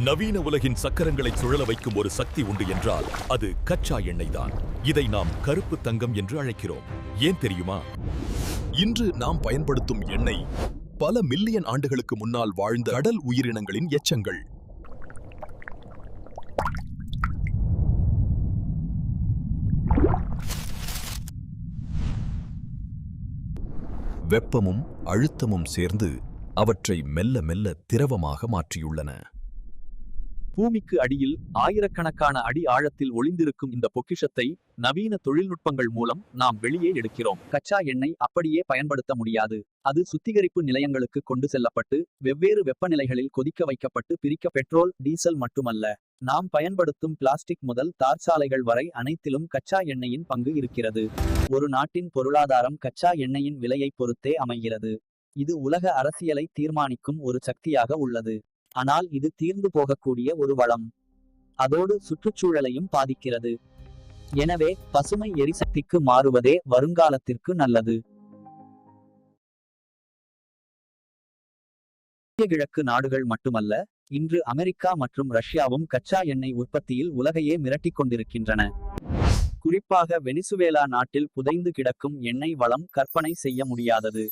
நவீன உலகின் சக்கரங்களை சுழல வைக்கும் ஒரு சக்தி உண்டு என்றால் அது கச்சா எண்ணெய் தான். இதை நாம் கருப்பு தங்கம் என்று அழைக்கிறோம். ஏன் தெரியுமா? இன்று நாம் பயன்படுத்தும் எண்ணெய் பல மில்லியன் ஆண்டுகளுக்கு முன்னால் வாழ்ந்த கடல் உயிரினங்களின் எச்சங்கள். வெப்பமும் அழுத்தமும் சேர்ந்து அவற்றை மெல்ல மெல்ல திரவமாக மாற்றியுள்ளன. பூமிக்கு அடியில் ஆயிரக்கணக்கான அடி ஆழத்தில் ஒளிந்திருக்கும் இந்த பொக்கிஷத்தை நவீன தொழில்நுட்பங்கள் மூலம் நாம் வெளியே எடுக்கிறோம். கச்சா எண்ணெய் அப்படியே பயன்படுத்த முடியாது. அது சுத்திகரிப்பு நிலையங்களுக்கு கொண்டு செல்லப்பட்டு வெவ்வேறு வெப்பநிலைகளில் கொதிக்க வைக்கப்பட்டு பிரிக்க. பெட்ரோல், டீசல் மட்டுமல்ல, நாம் பயன்படுத்தும் பிளாஸ்டிக் முதல் தார்ச்சாலைகள் வரை அனைத்திலும் கச்சா எண்ணெயின் பங்கு இருக்கிறது. ஒரு நாட்டின் பொருளாதாரம் கச்சா எண்ணெயின் விலையை பொறுத்தே அமைகிறது. இது உலக அரசியலை தீர்மானிக்கும் ஒரு சக்தியாக உள்ளது. ஆனால் இது தீர்ந்து போகக்கூடிய ஒரு வளம். அதோடு சுற்றுச்சூழலையும் பாதிக்கிறது. எனவே பசுமை எரிசக்திக்கு மாறுவதே வருங்காலத்திற்கு நல்லது. மத்திய கிழக்கு நாடுகள் மட்டுமல்ல, இன்று அமெரிக்கா மற்றும் ரஷ்யாவும் கச்சா எண்ணெய் உற்பத்தியில் உலகையே மிரட்டிக் கொண்டிருக்கின்றன. குறிப்பாக வெனிசுவேலா நாட்டில் புதைந்து கிடக்கும் எண்ணெய் வளம் கற்பனை செய்ய முடியாதது.